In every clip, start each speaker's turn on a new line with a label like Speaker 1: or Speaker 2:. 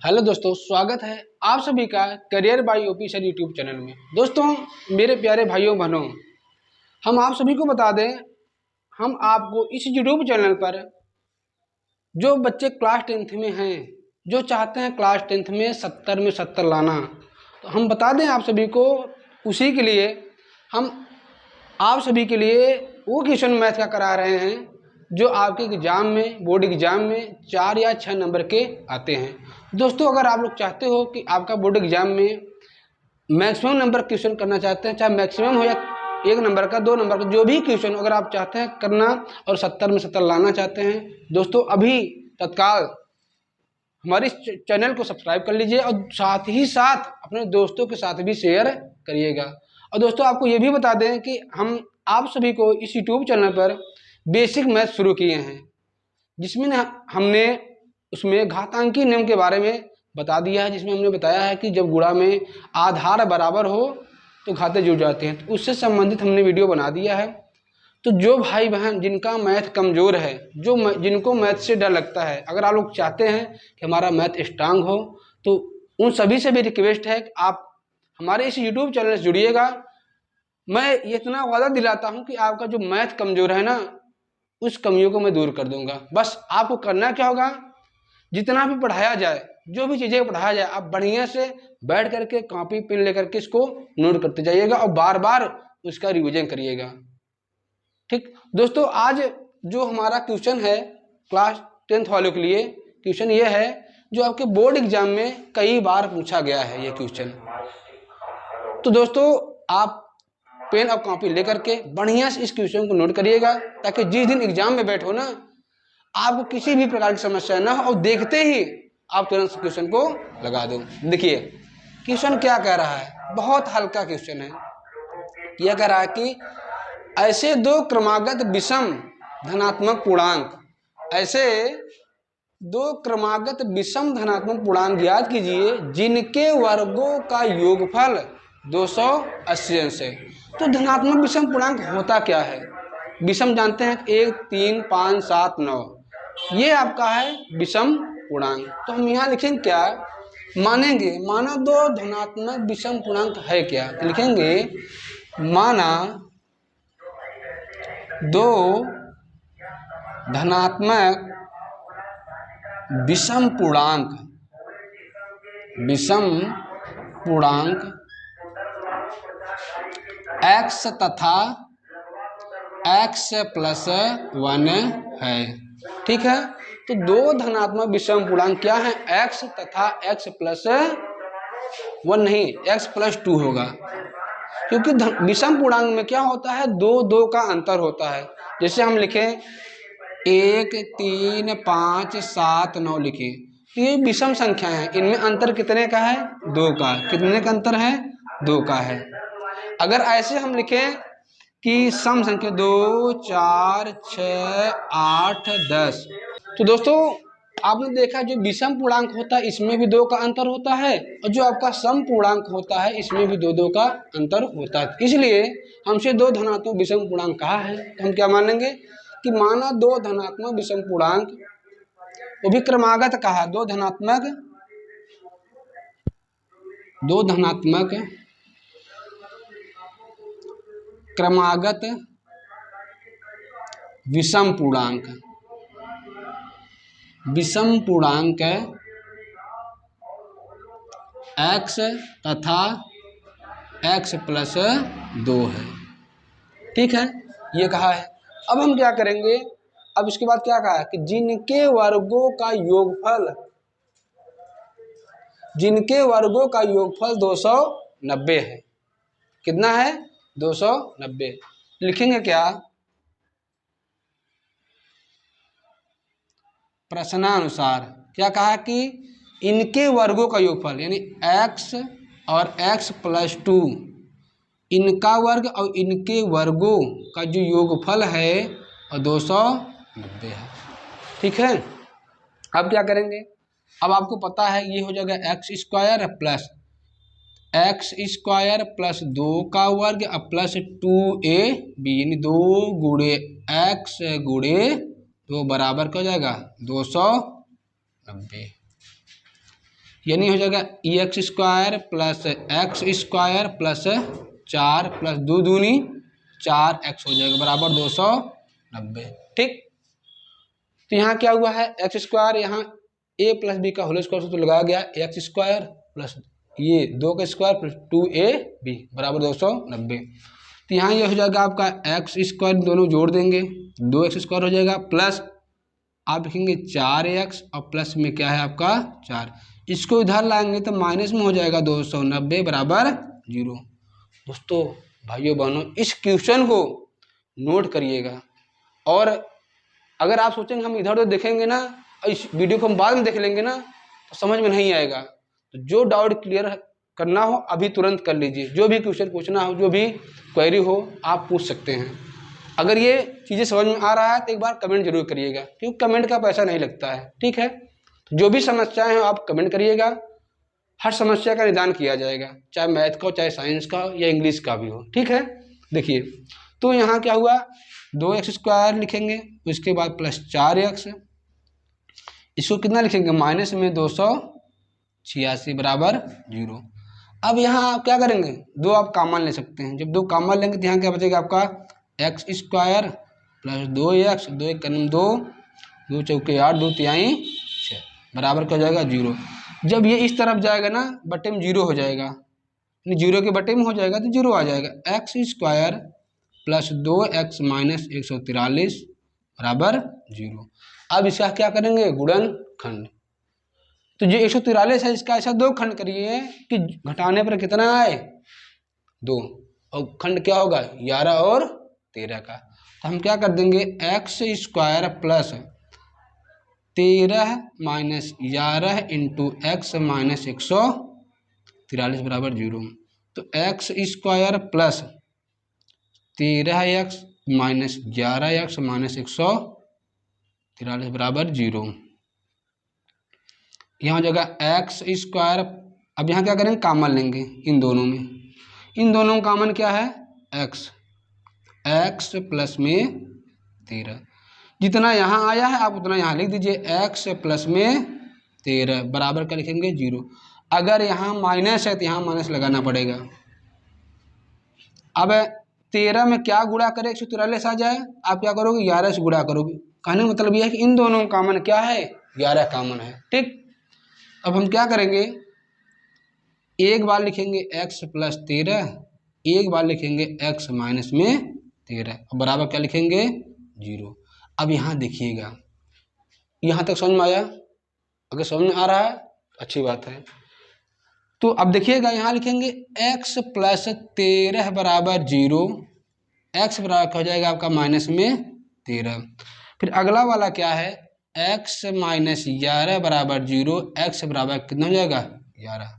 Speaker 1: Hello दोस्तों, स्वागत है आप सभी का career bye OP sir YouTube channel में। दोस्तों, मेरे प्यारे भाइयों बहनों, हम आप सभी को बता दें, हम आपको इस यूट्यूब चैनल पर जो बच्चे क्लास 10th में हैं, जो चाहते हैं क्लास 10th में 70 में 70 लाना, तो हम बता दें आप सभी को, उसी के लिए हम आप सभी के लिए वो क्वेश्चन मैथ का करा रहे हैं जो आपके एग्जाम में, बोर्ड एग्जाम में 4 या 6 नंबर के आते हैं। दोस्तों, अगर आप लोग चाहते हो कि आपका बोर्ड एग्जाम में मैक्सिमम नंबर क्वेश्चन करना चाहते हैं, चाहे मैक्सिमम हो या 1 नंबर का, 2 नंबर का, जो भी क्वेश्चन अगर आप चाहते हैं करना और 70 में 70 लाना चाहते हैं, दोस्तों अभी तत्काल हमारे इस चैनल को सब्सक्राइब कर लीजिए और साथ ही साथ अपने दोस्तों के साथ भी शेयर करिएगा। और दोस्तों, आपको ये भी बता दें कि हम आप सभी को इस यूट्यूब चैनल पर बेसिक मैथ शुरू किए हैं, जिसमें हमने उसमें घातांकी नियम के बारे में बता दिया है, जिसमें हमने बताया है कि जब गुणा में आधार बराबर हो तो घाते जुड़ जाते हैं, तो उससे संबंधित हमने वीडियो बना दिया है। तो जो भाई बहन जिनका मैथ कमज़ोर है, जिनको मैथ से डर लगता है, अगर आप लोग चाहते हैं कि हमारा मैथ स्ट्रांग हो, तो उन सभी से भी रिक्वेस्ट है कि आप हमारे इस यूट्यूब चैनल से जुड़िएगा। मैं इतना वादा दिलाता हूं कि आपका जो मैथ कमज़ोर है ना, उस कमियों को मैं दूर कर दूंगा। बस आपको करना क्या होगा, जितना भी पढ़ाया जाए, जो भी चीज़ें पढ़ाया जाए, आप बढ़िया से बैठ करके कॉपी पेन लेकर के इसको नोट करते जाइएगा और बार बार उसका रिवीजन करिएगा। ठीक दोस्तों, आज जो हमारा क्वेश्चन है क्लास 10th वालों के लिए, क्वेश्चन ये है जो आपके बोर्ड एग्जाम में कई बार पूछा गया है ये क्वेश्चन। तो दोस्तों, आप पेन और कॉपी लेकर के बढ़िया से इस क्वेश्चन को नोट करिएगा, ताकि जिस दिन एग्जाम में बैठो ना, आपको किसी भी प्रकार की समस्या ना हो और देखते ही आप तुरंत क्वेश्चन को लगा दो। देखिए क्वेश्चन क्या कह रहा है, बहुत हल्का क्वेश्चन है। यह कह रहा है कि ऐसे दो क्रमागत विषम धनात्मक पूर्णांक, ऐसे दो क्रमागत विषम धनात्मक पूर्णांक ज्ञात कीजिए जिनके वर्गों का योगफल 280 अंश है। तो धनात्मक विषम पूर्णांक होता क्या है? विषम जानते हैं 1, 3, 5, 7, 9, ये आपका है विषम पूर्णांक। तो हम यहाँ लिखेंगे क्या, मानेंगे, माना दो धनात्मक विषम पूर्णांक है क्या, तो लिखेंगे माना दो धनात्मक विषम पूर्णांक, विषम पूर्णांक x तथा x + 1 है। ठीक है, तो दो धनात्मक विषम पूर्णांक क्या है, x तथा x + 1 नहीं, x + 2 होगा, क्योंकि विषम पूर्णांक में क्या होता है, 2 का अंतर होता है। जैसे हम लिखें 1, 3, 5, 7, 9 लिखें, तो ये विषम संख्या है, इनमें अंतर कितने का है, 2 का। कितने का अंतर है, 2 का है। अगर ऐसे हम लिखें कि सम संख्या 2, 4, 6, 8, 10, तो दोस्तों आपने देखा जो विषम पूर्णांक होता है इसमें भी 2 का अंतर होता है, और जो आपका सम पूर्णांक होता है इसमें भी 2 का अंतर होता है। इसलिए हमसे दो धनात्मक विषम पूर्णांक कहा है, तो हम क्या मानेंगे कि माना दो धनात्मक विषम पूर्णांक, वो भी क्रमागत कहा, दो धनात्मक क्रमागत विषम पूर्णांक, विषम पूर्णांक x तथा x + 2 है। ठीक है, ये कहा है। अब हम क्या करेंगे, अब इसके बाद क्या कहा है कि जिनके वर्गों का योगफल, जिनके वर्गों का योगफल 290 है। कितना है, 290। लिखेंगे क्या, प्रश्नानुसार क्या कहा कि इनके वर्गों का योगफल, यानी x और x + 2, इनका वर्ग और इनके वर्गों का जो योगफल है 290 है। ठीक है, अब क्या करेंगे, अब आपको पता है ये हो जाएगा x² + 2 का वर्ग प्लस 2ab, यानी 2 × x × 2 बराबर क्या हो जाएगा, 290। यानी हो जाएगा x square plus x square plus 4 plus 2 दूनी 4x हो जाएगा बराबर 290। ठीक, तो यहाँ क्या हुआ है एक्स स्क्वायर, यहाँ a प्लस बी का होल स्क्वायर तो लगाया गया एक्स स्क्वायर प्लस ये 2 का स्क्वायर प्लस 2ab बराबर 290। तो यहाँ ये हो जाएगा आपका एक्स स्क्वायर, दोनों जोड़ देंगे 2x स्क्वायर हो जाएगा प्लस आप लिखेंगे 4x और प्लस में क्या है आपका 4, इसको इधर लाएंगे तो माइनस में हो जाएगा 290 बराबर 0। दोस्तों भाइयों बहनों इस क्वेश्चन को नोट करिएगा, और अगर आप सोचेंगे हम इधर उधर देखेंगे ना, इस वीडियो को हम बाद में देख लेंगे ना, तो समझ में नहीं आएगा। तो जो डाउट क्लियर करना हो अभी तुरंत कर लीजिए, जो भी क्वेश्चन पूछना हो, जो भी क्वेरी हो आप पूछ सकते हैं। अगर ये चीज़ें समझ में आ रहा है तो एक बार कमेंट जरूर करिएगा, क्योंकि कमेंट का पैसा नहीं लगता है। ठीक है, तो जो भी समस्याएं हो आप कमेंट करिएगा, हर समस्या का निदान किया जाएगा, चाहे मैथ का हो, चाहे साइंस का हो, या इंग्लिश का भी हो। ठीक है, देखिए तो यहाँ क्या हुआ 2x स्क्वायर लिखेंगे, उसके बाद प्लस 4x, इसको कितना लिखेंगे माइनस में 286 बराबर 0। अब यहाँ आप क्या करेंगे, दो आप कॉमन ले सकते हैं। जब दो कॉमन लेंगे तो यहाँ क्या बचेगा आपका एक्स स्क्वायर प्लस 2x, 2 एक 2, 2 चौके 8, 2 तिहाई 6 बराबर क्या हो जाएगा 0। जब ये इस तरफ जाएगा ना बटे में 0 हो जाएगा, यानी 0 के बटे में हो जाएगा तो 0 आ जाएगा। X square plus 2x minus 143 बराबर 0। अब इसका क्या करेंगे गुणनखंड, तो जो 143 है इसका ऐसा दो खंड करिए कि घटाने पर कितना आए 2, और खंड क्या होगा 11 और 13 का। तो हम क्या कर देंगे x square plus 13 minus 11 into x minus 143 बराबर 0। तो x square plus 13x minus 11x minus 143 बराबर 0। यहाँ हो जाएगा एक्स स्क्वायर। अब यहाँ क्या करेंगे कॉमन लेंगे इन दोनों में, इन दोनों कॉमन क्या है x, x प्लस में 13, जितना यहाँ आया है आप उतना यहाँ लिख दीजिए, x प्लस में 13 बराबर क्या लिखेंगे 0। अगर यहाँ माइनस है तो यहाँ माइनस लगाना पड़ेगा। अब 13 में क्या गुणा करें 143 आ जाए, आप क्या करोगे 11 से गुणा करोगे। कहने का मतलब यह है कि इन दोनों कॉमन क्या है 11 कॉमन है। ठीक, अब हम क्या करेंगे एक बार लिखेंगे x प्लस 13, एक बार लिखेंगे x माइनस में 13, बराबर क्या लिखेंगे 0। अब यहाँ देखिएगा यहाँ तक समझ में आया, अगर समझ में आ रहा है अच्छी बात है। तो अब देखिएगा यहाँ लिखेंगे x प्लस 13 बराबर 0, x बराबर क्या हो जाएगा आपका माइनस में 13। फिर अगला वाला क्या है x माइनस 11 बराबर 0, x बराबर कितना हो जाएगा 11।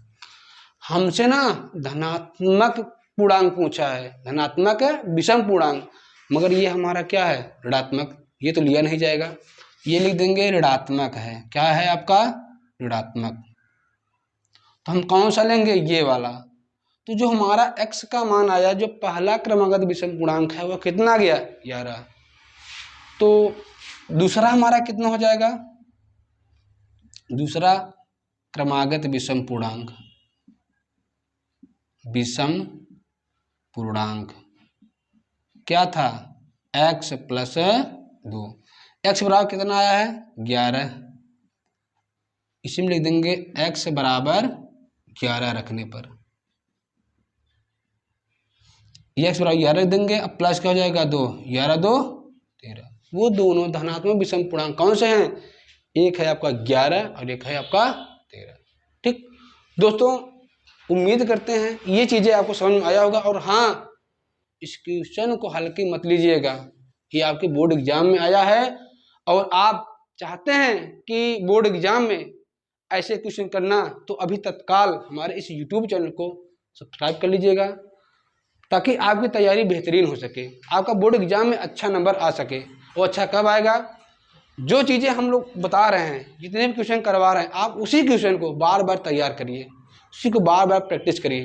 Speaker 1: हमसे ना धनात्मक पूर्णांक पूछा है, धनात्मक विषम पूर्णांक, मगर ये हमारा क्या है ऋणात्मक, ये तो लिया नहीं जाएगा, ये लिख देंगे ऋणात्मक है। क्या है आपका ऋणात्मक। तो हम कौन सा लेंगे ये वाला। तो जो हमारा x का मान आया, जो पहला क्रमागत विषम पूर्णांक है वह कितना आ गया 11। तो दूसरा हमारा कितना हो जाएगा, दूसरा क्रमागत विषम पूर्णांक, विषम पूर्णांक क्या था x प्लस 2, x बराबर कितना आया है 11, इसी में लिख देंगे x बराबर 11 रखने पर x बराबर 11 रख देंगे। अब प्लस क्या हो जाएगा 2, 11 2 13। वो दोनों धनात्मक विषम पूर्णांक कौन से हैं, एक है आपका 11 और एक है आपका 13। ठीक दोस्तों, उम्मीद करते हैं ये चीज़ें आपको समझ में आया होगा। और हाँ, इस क्वेश्चन को हल्के मत लीजिएगा, ये आपके बोर्ड एग्जाम में आया है और आप चाहते हैं कि बोर्ड एग्जाम में ऐसे क्वेश्चन करना, तो अभी तत्काल हमारे इस YouTube चैनल को सब्सक्राइब कर लीजिएगा, ताकि आपकी तैयारी बेहतरीन हो सके, आपका बोर्ड एग्जाम में अच्छा नंबर आ सके। वो अच्छा कब आएगा, जो चीज़ें हम लोग बता रहे हैं, जितने भी क्वेश्चन करवा रहे हैं, आप उसी क्वेश्चन को बार बार तैयार करिए, उसी को बार बार प्रैक्टिस करिए।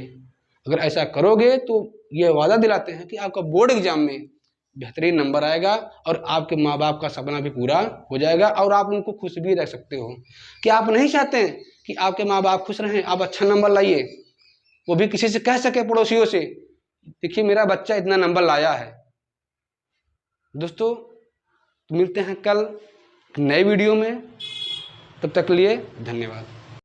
Speaker 1: अगर ऐसा करोगे तो ये वादा दिलाते हैं कि आपका बोर्ड एग्जाम में बेहतरीन नंबर आएगा और आपके माँ बाप का सपना भी पूरा हो जाएगा और आप उनको खुश भी रख सकते हो। कि आप नहीं चाहते हैं कि आपके माँ बाप खुश रहें, आप अच्छा नंबर लाइए, वो भी किसी से कह सके, पड़ोसियों से, देखिए मेरा बच्चा इतना नंबर लाया है। दोस्तों मिलते हैं कल नए वीडियो में, तब तक के लिए धन्यवाद।